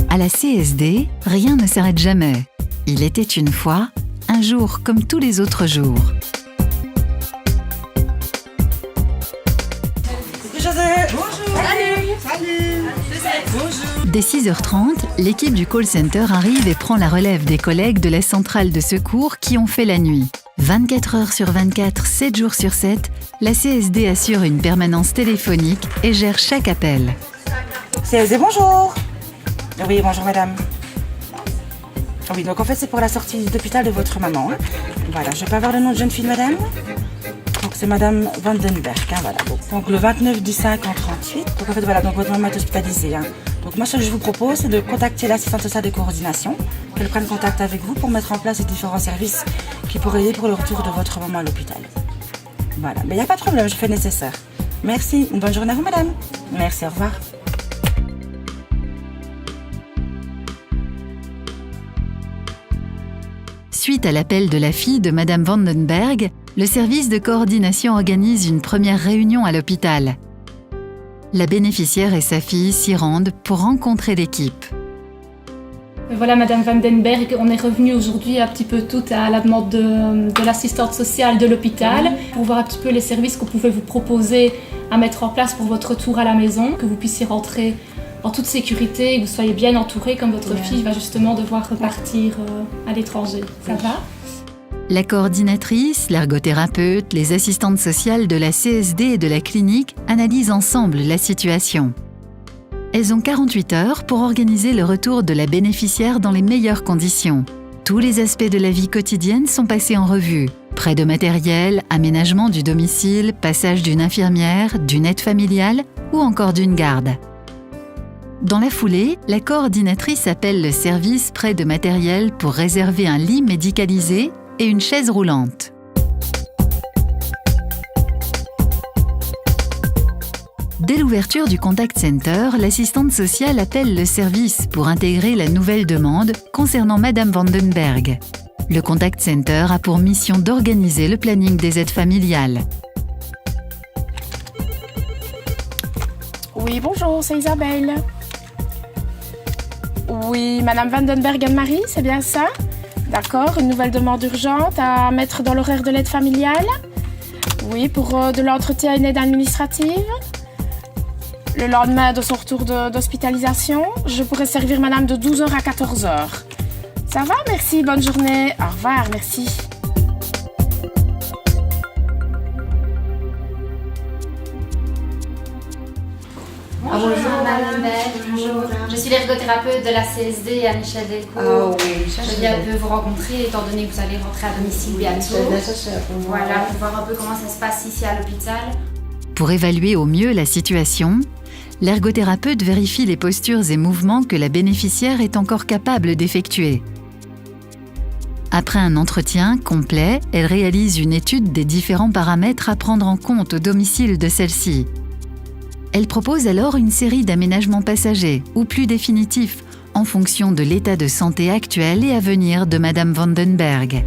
À la CSD, rien ne s'arrête jamais. Il était une fois, un jour comme tous les autres jours. Dès 6h30, l'équipe du call center arrive et prend la relève des collègues de la centrale de secours qui ont fait la nuit. 24 heures sur 24, 7 jours sur 7, la CSD assure une permanence téléphonique et gère chaque appel. CSD, bonjour. Oui, bonjour madame. Oui, donc en fait c'est pour la sortie d'hôpital de votre maman. Hein. Voilà, je peux avoir le nom de jeune fille madame? Donc c'est madame Vandenberg, hein, voilà. Donc le 29 du 5 en 38. Donc en fait voilà, donc votre maman est hospitalisée. Hein. Donc moi ce que je vous propose c'est de contacter l'assistante sociale de coordination, qu'elle prenne contact avec vous pour mettre en place les différents services qui pourraient aider pour le retour de votre maman à l'hôpital. Voilà, mais il n'y a pas de problème, je fais le nécessaire. Merci, une bonne journée à vous madame. Merci, au revoir. Suite à l'appel de la fille de Madame Vandenberg, le service de coordination organise une première réunion à l'hôpital. La bénéficiaire et sa fille s'y rendent pour rencontrer l'équipe. Voilà Madame Vandenberg, on est revenu aujourd'hui un petit peu toutes à la demande de l'assistante sociale de l'hôpital pour voir un petit peu les services qu'on pouvait vous proposer à mettre en place pour votre retour à la maison, que vous puissiez rentrer en toute sécurité et que vous soyez bien entourée comme votre fille va justement devoir repartir à l'étranger. Ça va ? La coordinatrice, l'ergothérapeute, les assistantes sociales de la CSD et de la clinique analysent ensemble la situation. Elles ont 48 heures pour organiser le retour de la bénéficiaire dans les meilleures conditions. Tous les aspects de la vie quotidienne sont passés en revue. Prêt de matériel, aménagement du domicile, passage d'une infirmière, d'une aide familiale ou encore d'une garde. Dans la foulée, la coordinatrice appelle le service prêt de matériel pour réserver un lit médicalisé et une chaise roulante. Dès l'ouverture du Contact Center, l'assistante sociale appelle le service pour intégrer la nouvelle demande concernant Madame Vandenberg. Le Contact Center a pour mission d'organiser le planning des aides familiales. Oui, bonjour, c'est Isabelle. Oui, Madame Vandenberg Anne-Marie, c'est bien ça? D'accord, une nouvelle demande urgente à mettre dans l'horaire de l'aide familiale? Oui, pour de l'entretien et une aide administrative? Le lendemain de son retour d'hospitalisation, je pourrais servir Madame de 12h à 14h. Ça va, merci, bonne journée. Au revoir, merci. Bonjour Madame Belle, bonjour. Je suis l'ergothérapeute de la CSD à Michel Delcourt. Ah oui, je viens un peu vous rencontrer étant donné que vous allez rentrer à domicile bientôt. Voilà, pour voir un peu comment ça se passe ici à l'hôpital. Pour évaluer au mieux la situation, l'ergothérapeute vérifie les postures et mouvements que la bénéficiaire est encore capable d'effectuer. Après un entretien complet, elle réalise une étude des différents paramètres à prendre en compte au domicile de celle-ci. Elle propose alors une série d'aménagements passagers ou plus définitifs en fonction de l'état de santé actuel et à venir de Madame Vandenberg.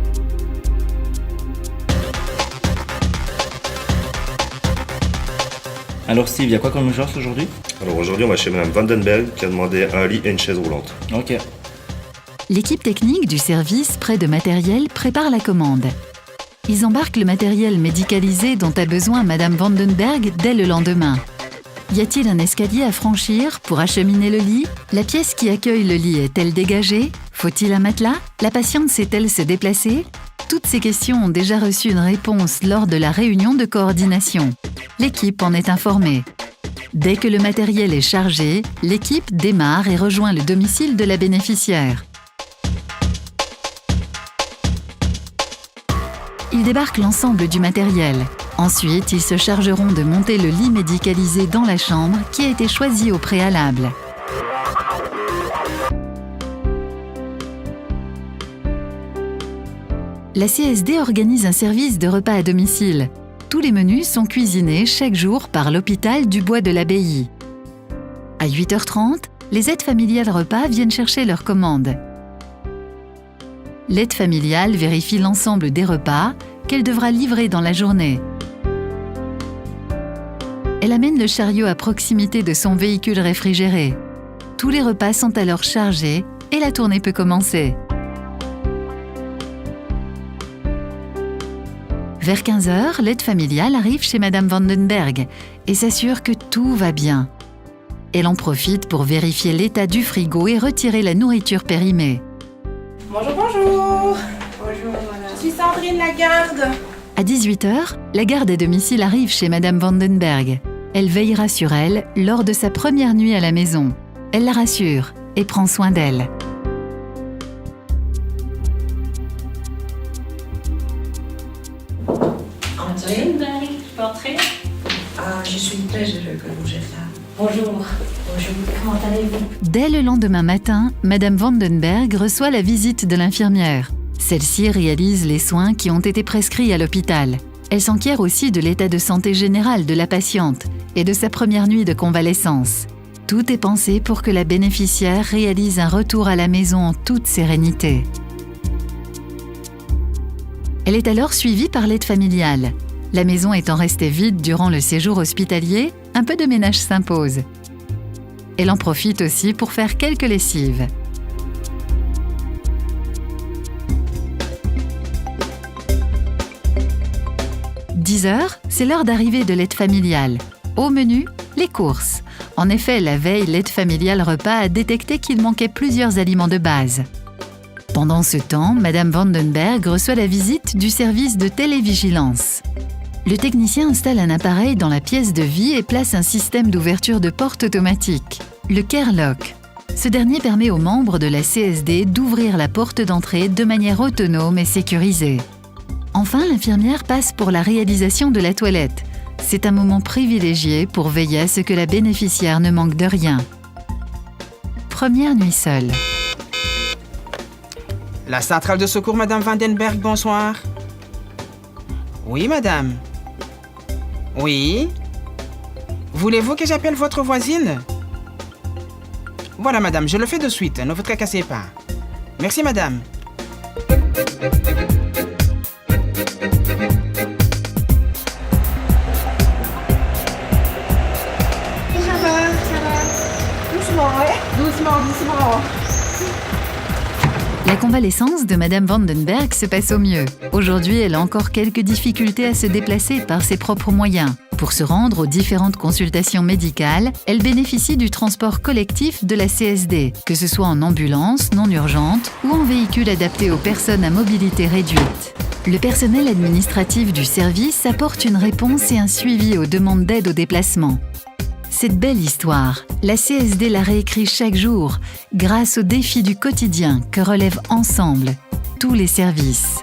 Alors Steve, il y a quoi comme urgence aujourd'hui? Alors aujourd'hui, on va chez Madame Vandenberg qui a demandé un lit et une chaise roulante. Ok. L'équipe technique du service prêt de matériel prépare la commande. Ils embarquent le matériel médicalisé dont a besoin Madame Vandenberg dès le lendemain. Y a-t-il un escalier à franchir pour acheminer le lit? La pièce qui accueille le lit est-elle dégagée? Faut-il un matelas? La patiente sait-elle se déplacer? Toutes ces questions ont déjà reçu une réponse lors de la réunion de coordination. L'équipe en est informée. Dès que le matériel est chargé, l'équipe démarre et rejoint le domicile de la bénéficiaire. Ils débarquent l'ensemble du matériel. Ensuite, ils se chargeront de monter le lit médicalisé dans la chambre qui a été choisie au préalable. La CSD organise un service de repas à domicile. Tous les menus sont cuisinés chaque jour par l'hôpital du Bois de l'Abbaye. À 8h30, les aides familiales repas viennent chercher leurs commandes. L'aide familiale vérifie l'ensemble des repas qu'elle devra livrer dans la journée. Elle amène le chariot à proximité de son véhicule réfrigéré. Tous les repas sont alors chargés et la tournée peut commencer. Vers 15h, l'aide familiale arrive chez Madame Vandenberg et s'assure que tout va bien. Elle en profite pour vérifier l'état du frigo et retirer la nourriture périmée. Bonjour, bonjour. Bonjour, madame. Je suis Sandrine Lagarde. À 18h, la garde à domicile arrive chez Madame Vandenberg. Elle veillera sur elle lors de sa première nuit à la maison. Elle la rassure et prend soin d'elle. André, je peux entrer? Ah, je suis très heureux que vous êtes là. Bonjour. Bonjour, comment allez-vous? Dès le lendemain matin, Madame Vandenberg reçoit la visite de l'infirmière. Celle-ci réalise les soins qui ont été prescrits à l'hôpital. Elle s'enquiert aussi de l'état de santé général de la patiente et de sa première nuit de convalescence. Tout est pensé pour que la bénéficiaire réalise un retour à la maison en toute sérénité. Elle est alors suivie par l'aide familiale. La maison étant restée vide durant le séjour hospitalier, un peu de ménage s'impose. Elle en profite aussi pour faire quelques lessives. « 10h, c'est l'heure d'arrivée de l'aide familiale. Au menu, les courses. En effet, la veille, l'aide familiale repas a détecté qu'il manquait plusieurs aliments de base. Pendant ce temps, Madame Vandenberg reçoit la visite du service de télévigilance. Le technicien installe un appareil dans la pièce de vie et place un système d'ouverture de porte automatique, le CareLock. Ce dernier permet aux membres de la CSD d'ouvrir la porte d'entrée de manière autonome et sécurisée. Enfin, l'infirmière passe pour la réalisation de la toilette. C'est un moment privilégié pour veiller à ce que la bénéficiaire ne manque de rien. Première nuit seule. La centrale de secours, Madame Vandenberg, bonsoir. Oui, madame. Oui. Voulez-vous que j'appelle votre voisine? Voilà, madame, je le fais de suite, ne vous tracassez pas. Merci, madame. Doucement. La convalescence de Madame Vandenberg se passe au mieux. Aujourd'hui, elle a encore quelques difficultés à se déplacer par ses propres moyens. Pour se rendre aux différentes consultations médicales, elle bénéficie du transport collectif de la CSD, que ce soit en ambulance non urgente ou en véhicule adapté aux personnes à mobilité réduite. Le personnel administratif du service apporte une réponse et un suivi aux demandes d'aide au déplacement. Cette belle histoire, la CSD la réécrit chaque jour grâce aux défis du quotidien que relèvent ensemble tous les services.